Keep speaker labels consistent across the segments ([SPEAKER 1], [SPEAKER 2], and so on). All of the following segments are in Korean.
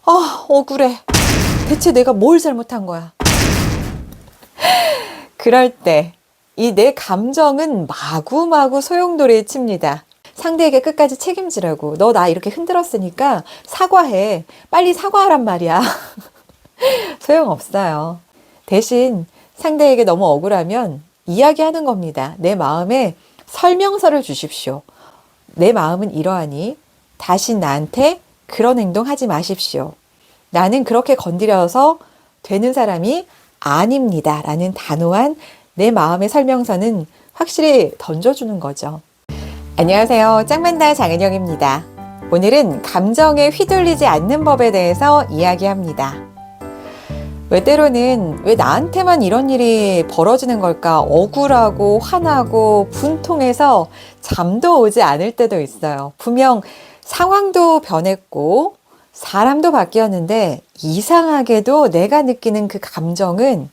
[SPEAKER 1] 아, 억울해. 대체 내가 뭘 잘못한 거야? 그럴 때, 이 내 감정은 마구마구 소용돌이에 칩니다. 상대에게 끝까지 책임지라고. 너 나 이렇게 흔들었으니까 사과해. 빨리 사과하란 말이야. 소용없어요. 대신 상대에게 너무 억울하면 이야기하는 겁니다. 내 마음에 설명서를 주십시오. 내 마음은 이러하니 다시 나한테 그런 행동 하지 마십시오. 나는 그렇게 건드려서 되는 사람이 아닙니다. 라는 단호한 내 마음의 설명서는 확실히 던져주는 거죠. 안녕하세요. 짱만다 장은영입니다. 오늘은 감정에 휘둘리지 않는 법에 대해서 이야기합니다. 왜 때로는 왜 나한테만 이런 일이 벌어지는 걸까? 억울하고 화나고 분통해서 잠도 오지 않을 때도 있어요. 분명 상황도 변했고 사람도 바뀌었는데 이상하게도 내가 느끼는 그 감정은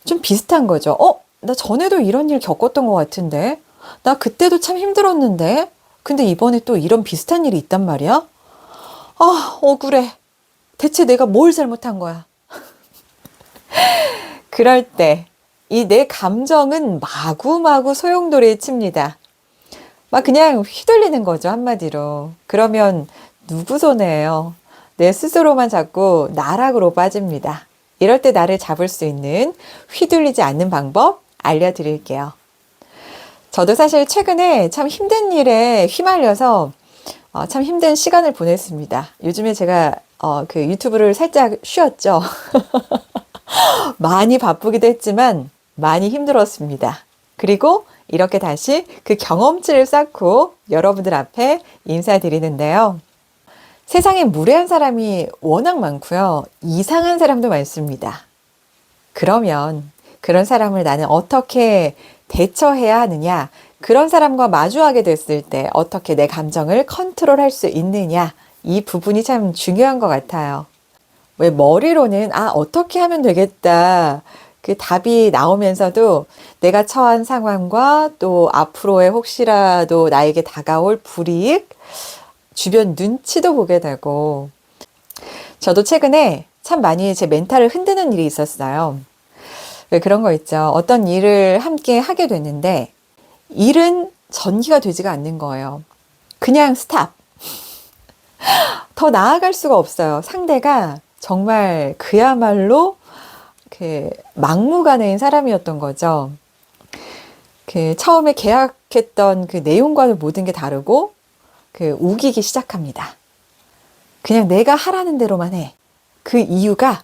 [SPEAKER 1] 좀 비슷한 거죠. 나 전에도 이런 일 겪었던 것 같은데? 나 그때도 참 힘들었는데? 근데 이번에 또 이런 비슷한 일이 있단 말이야? 아, 억울해. 대체 내가 뭘 잘못한 거야? 그럴 때, 이 내 감정은 마구마구 소용돌이에 칩니다. 막 그냥 휘둘리는 거죠, 한마디로. 그러면 누구 손해예요? 내 스스로만 자꾸 나락으로 빠집니다. 이럴 때 나를 잡을 수 있는 휘둘리지 않는 방법 알려드릴게요. 저도 사실 최근에 참 힘든 일에 휘말려서 참 힘든 시간을 보냈습니다. 요즘에 제가 그 유튜브를 살짝 쉬었죠. 많이 바쁘기도 했지만 많이 힘들었습니다. 그리고 이렇게 다시 그 경험치를 쌓고 여러분들 앞에 인사드리는데요. 세상에 무례한 사람이 워낙 많고요. 이상한 사람도 많습니다. 그러면 그런 사람을 나는 어떻게 대처해야 하느냐? 그런 사람과 마주하게 됐을 때 어떻게 내 감정을 컨트롤할 수 있느냐? 이 부분이 참 중요한 것 같아요. 왜 머리로는 어떻게 하면 되겠다. 그 답이 나오면서도 내가 처한 상황과 또 앞으로의 혹시라도 나에게 다가올 불이익, 주변 눈치도 보게 되고 저도 최근에 참 많이 제 멘탈을 흔드는 일이 있었어요. 왜 그런 거 있죠. 어떤 일을 함께 하게 됐는데 일은 전개가 되지가 않는 거예요. 그냥 스탑. 더 나아갈 수가 없어요. 상대가 정말 그야말로 그 막무가내인 사람이었던 거죠. 그 처음에 계약했던 그 내용과는 모든 게 다르고 그 우기기 시작합니다. 그냥 내가 하라는 대로만 해. 그 이유가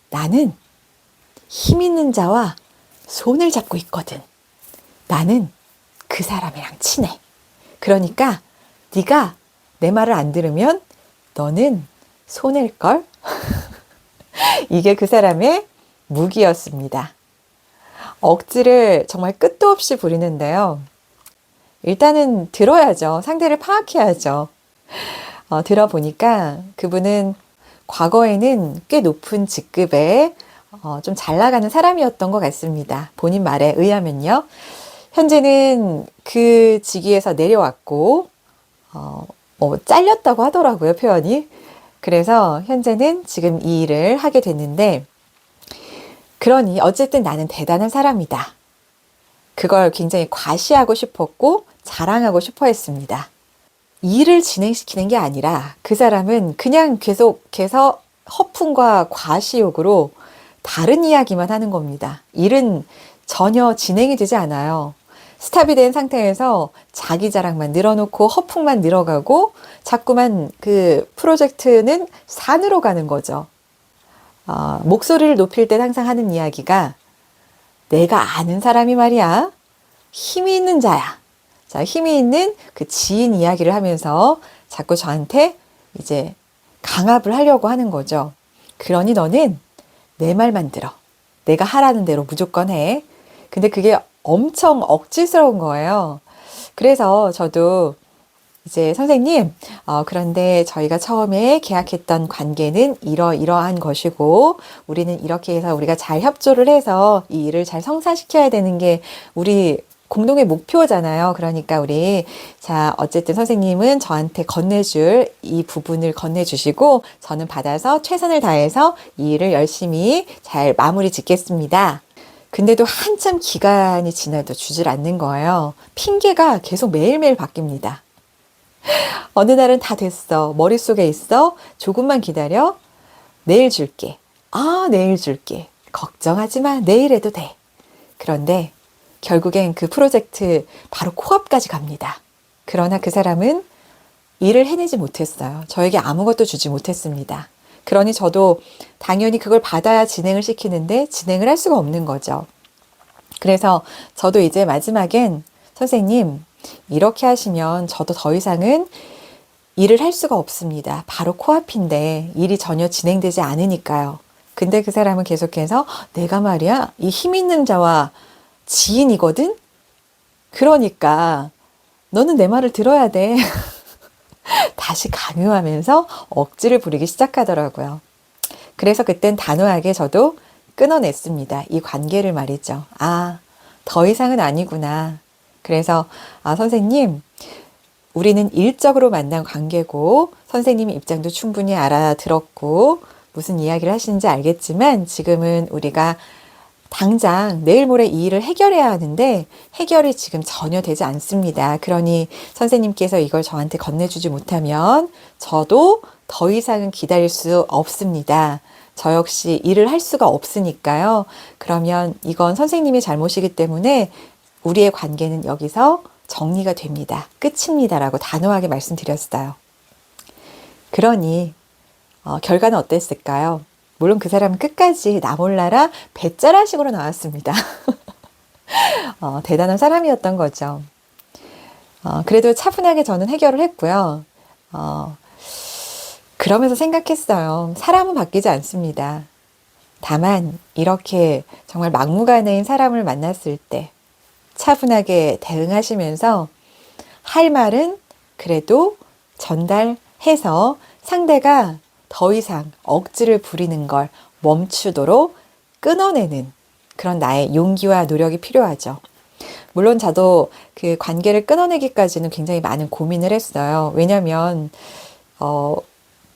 [SPEAKER 1] 나는 힘 있는 자와 손을 잡고 있거든. 나는 그 사람이랑 친해. 그러니까 네가 내 말을 안 들으면 너는 손해일걸? 이게 그 사람의 무기였습니다. 억지를 정말 끝도 없이 부리는데요. 일단은 들어야죠. 상대를 파악해야죠. 들어보니까 그분은 과거에는 꽤 높은 직급에 좀 잘 나가는 사람이었던 것 같습니다. 본인 말에 의하면요. 현재는 그 직위에서 내려왔고 잘렸다고 하더라고요, 표현이. 그래서 현재는 지금 이 일을 하게 됐는데 그러니 어쨌든 나는 대단한 사람이다. 그걸 굉장히 과시하고 싶었고 자랑하고 싶어 했습니다. 일을 진행시키는 게 아니라 그 사람은 그냥 계속해서 허풍과 과시욕으로 다른 이야기만 하는 겁니다. 일은 전혀 진행이 되지 않아요. 스탑이 된 상태에서 자기 자랑만 늘어놓고 허풍만 늘어가고 자꾸만 그 프로젝트는 산으로 가는 거죠. 목소리를 높일 때 항상 하는 이야기가 내가 아는 사람이 말이야. 힘이 있는 자야. 자, 힘이 있는 그 지인 이야기를 하면서 자꾸 저한테 이제 강압을 하려고 하는 거죠. 그러니 너는 내 말만 들어. 내가 하라는 대로 무조건 해. 근데 그게 엄청 억지스러운 거예요. 그래서 저도 이제 선생님, 그런데 저희가 처음에 계약했던 관계는 이러한 것이고, 우리는 이렇게 해서 우리가 잘 협조를 해서 이 일을 잘 성사시켜야 되는 게 우리 공동의 목표잖아요. 그러니까 우리 자 어쨌든 선생님은 저한테 건네줄 이 부분을 건네주시고 저는 받아서 최선을 다해서 이 일을 열심히 잘 마무리 짓겠습니다. 근데도 한참 기간이 지나도 주질 않는 거예요. 핑계가 계속 매일매일 바뀝니다. 어느 날은 다 됐어. 머릿속에 있어. 조금만 기다려. 내일 줄게. 아, 내일 줄게. 걱정하지 마. 내일 해도 돼. 그런데 결국엔 그 프로젝트 바로 코앞까지 갑니다. 그러나 그 사람은 일을 해내지 못했어요. 저에게 아무것도 주지 못했습니다. 그러니 저도 당연히 그걸 받아야 진행을 시키는데 진행을 할 수가 없는 거죠. 그래서 저도 이제 마지막엔 선생님, 이렇게 하시면 저도 더 이상은 일을 할 수가 없습니다. 바로 코앞인데 일이 전혀 진행되지 않으니까요. 근데 그 사람은 계속해서 내가 말이야, 이 힘 있는 자와 지인이거든? 그러니까 너는 내 말을 들어야 돼. 다시 강요하면서 억지를 부리기 시작하더라고요. 그래서 그땐 단호하게 저도 끊어냈습니다. 이 관계를 말이죠. 아, 더 이상은 아니구나. 그래서 선생님, 우리는 일적으로 만난 관계고 선생님 입장도 충분히 알아들었고 무슨 이야기를 하시는지 알겠지만 지금은 우리가 당장 내일 모레 이 일을 해결해야 하는데 해결이 지금 전혀 되지 않습니다. 그러니 선생님께서 이걸 저한테 건네주지 못하면 저도 더 이상은 기다릴 수 없습니다. 저 역시 일을 할 수가 없으니까요. 그러면 이건 선생님의 잘못이기 때문에 우리의 관계는 여기서 정리가 됩니다. 끝입니다. 라고 단호하게 말씀드렸어요. 그러니 결과는 어땠을까요? 물론 그 사람은 끝까지 나 몰라라 배짜라식으로 나왔습니다. 대단한 사람이었던 거죠. 그래도 차분하게 저는 해결을 했고요. 그러면서 생각했어요. 사람은 바뀌지 않습니다. 다만 이렇게 정말 막무가내인 사람을 만났을 때 차분하게 대응하시면서 할 말은 그래도 전달해서 상대가 더 이상 억지를 부리는 걸 멈추도록 끊어내는 그런 나의 용기와 노력이 필요하죠. 물론 저도 그 관계를 끊어내기까지는 굉장히 많은 고민을 했어요. 왜냐면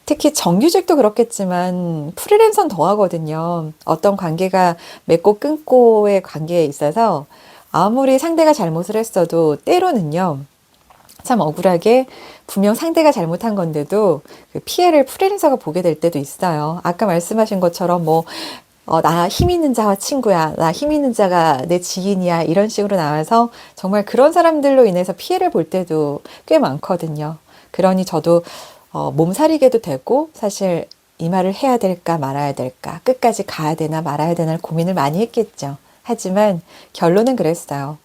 [SPEAKER 1] 특히 정규직도 그렇겠지만 프리랜서는 더 하거든요. 어떤 관계가 맺고 끊고의 관계에 있어서 아무리 상대가 잘못을 했어도 때로는요. 참 억울하게 분명 상대가 잘못한 건데도 그 피해를 프리랜서가 보게 될 때도 있어요. 아까 말씀하신 것처럼 나 힘 있는 자와 친구야. 나 힘 있는 자가 내 지인이야. 이런 식으로 나와서 정말 그런 사람들로 인해서 피해를 볼 때도 꽤 많거든요. 그러니 저도 몸살이게도 되고 사실 이 말을 해야 될까 말아야 될까 끝까지 가야 되나 말아야 되나 고민을 많이 했겠죠. 하지만 결론은 그랬어요.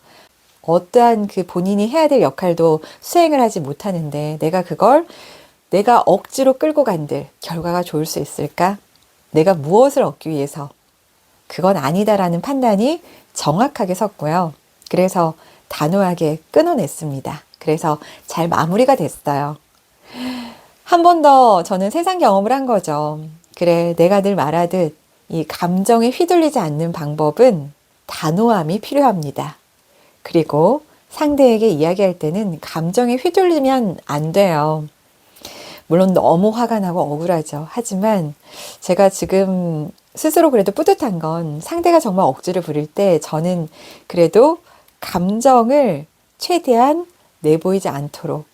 [SPEAKER 1] 어떠한 그 본인이 해야 될 역할도 수행을 하지 못하는데 내가 억지로 끌고 간들 결과가 좋을 수 있을까? 내가 무엇을 얻기 위해서? 그건 아니다라는 판단이 정확하게 섰고요. 그래서 단호하게 끊어냈습니다. 그래서 잘 마무리가 됐어요. 한 번 더 저는 세상 경험을 한 거죠. 그래, 내가 늘 말하듯 이 감정에 휘둘리지 않는 방법은 단호함이 필요합니다. 그리고 상대에게 이야기할 때는 감정에 휘둘리면 안 돼요. 물론 너무 화가 나고 억울하죠. 하지만 제가 지금 스스로 그래도 뿌듯한 건 상대가 정말 억지를 부릴 때 저는 그래도 감정을 최대한 내보이지 않도록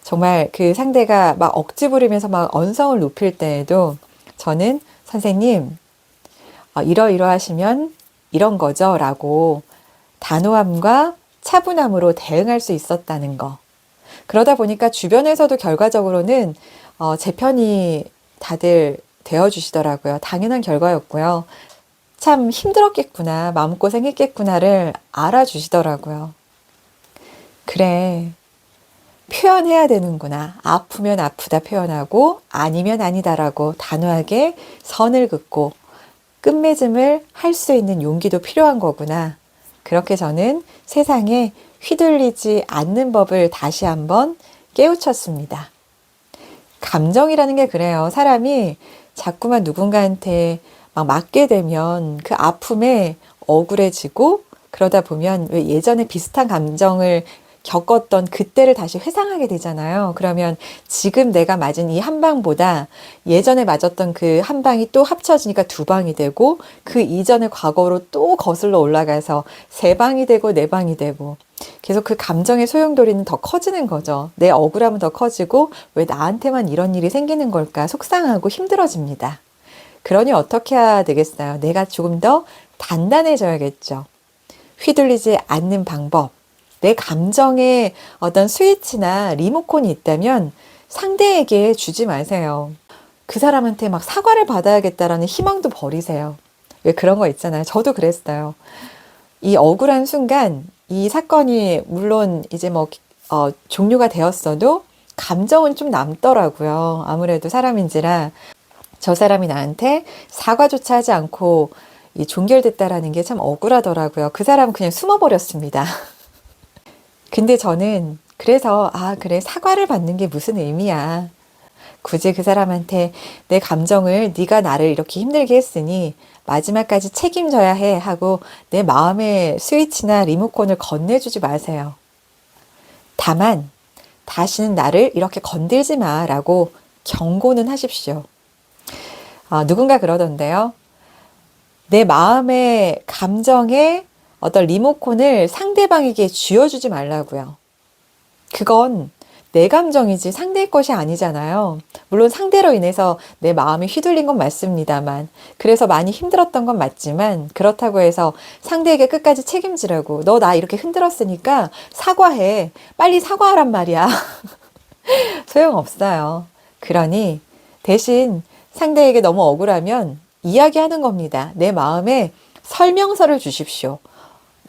[SPEAKER 1] 정말 그 상대가 막 억지 부리면서 막 언성을 높일 때에도 저는 선생님 이러이러하시면 이런 거죠 라고 단호함과 차분함으로 대응할 수 있었다는 거. 그러다 보니까 주변에서도 결과적으로는 제 편이 다들 되어주시더라고요. 당연한 결과였고요. 참 힘들었겠구나, 마음고생했겠구나를 알아주시더라고요. 그래, 표현해야 되는구나. 아프면 아프다 표현하고 아니면 아니다라고 단호하게 선을 긋고 끝맺음을 할 수 있는 용기도 필요한 거구나. 그렇게 저는 세상에 휘둘리지 않는 법을 다시 한번 깨우쳤습니다. 감정이라는 게 그래요. 사람이 자꾸만 누군가한테 막 맞게 되면 그 아픔에 억울해지고 그러다 보면 왜 예전에 비슷한 감정을 겪었던 그때를 다시 회상하게 되잖아요. 그러면 지금 내가 맞은 이 한 방보다 예전에 맞았던 그 한 방이 또 합쳐지니까 두 방이 되고 그 이전의 과거로 또 거슬러 올라가서 세 방이 되고 네 방이 되고 계속 그 감정의 소용돌이는 더 커지는 거죠. 내 억울함은 더 커지고 왜 나한테만 이런 일이 생기는 걸까 속상하고 힘들어집니다. 그러니 어떻게 해야 되겠어요? 내가 조금 더 단단해져야겠죠. 휘둘리지 않는 방법. 내 감정에 어떤 스위치나 리모컨이 있다면 상대에게 주지 마세요. 그 사람한테 막 사과를 받아야겠다라는 희망도 버리세요. 왜 그런 거 있잖아요. 저도 그랬어요. 이 억울한 순간 이 사건이 물론 이제 뭐 종료가 되었어도 감정은 좀 남더라고요. 아무래도 사람인지라 저 사람이 나한테 사과조차 하지 않고 이 종결됐다라는 게 참 억울하더라고요. 그 사람은 그냥 숨어버렸습니다. 근데 저는 그래서 그래 사과를 받는 게 무슨 의미야. 굳이 그 사람한테 내 감정을 네가 나를 이렇게 힘들게 했으니 마지막까지 책임져야 해 하고 내 마음의 스위치나 리모컨을 건네주지 마세요. 다만 다시는 나를 이렇게 건들지 마라고 경고는 하십시오. 누군가 그러던데요. 내 마음의 감정의 어떤 리모컨을 상대방에게 쥐어주지 말라고요. 그건 내 감정이지 상대의 것이 아니잖아요. 물론 상대로 인해서 내 마음이 휘둘린 건 맞습니다만, 그래서 많이 힘들었던 건 맞지만, 그렇다고 해서 상대에게 끝까지 책임지라고, 너 나 이렇게 흔들었으니까 사과해. 빨리 사과하란 말이야. 소용없어요. 그러니 대신 상대에게 너무 억울하면 이야기하는 겁니다. 내 마음에 설명서를 주십시오.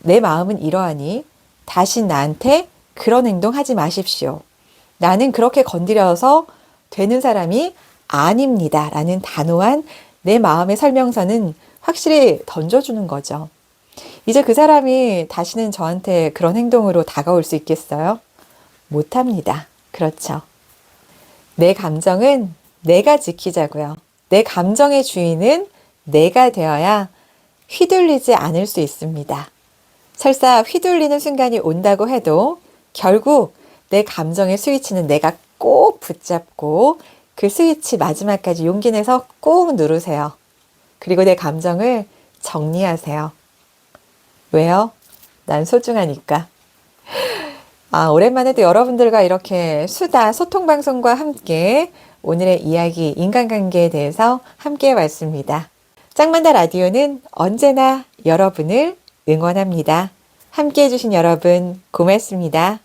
[SPEAKER 1] 내 마음은 이러하니 다시 나한테 그런 행동 하지 마십시오. 나는 그렇게 건드려서 되는 사람이 아닙니다. 라는 단호한 내 마음의 설명서는 확실히 던져주는 거죠. 이제 그 사람이 다시는 저한테 그런 행동으로 다가올 수 있겠어요? 못합니다. 그렇죠. 내 감정은 내가 지키자고요. 내 감정의 주인은 내가 되어야 휘둘리지 않을 수 있습니다. 설사 휘둘리는 순간이 온다고 해도 결국 내 감정의 스위치는 내가 꼭 붙잡고 그 스위치 마지막까지 용기 내서 꼭 누르세요. 그리고 내 감정을 정리하세요. 왜요? 난 소중하니까. 오랜만에 또 여러분들과 이렇게 수다 소통방송과 함께 오늘의 이야기 인간관계에 대해서 함께 해봤습니다. 짱만다 라디오는 언제나 여러분을 응원합니다. 함께 해주신 여러분 고맙습니다.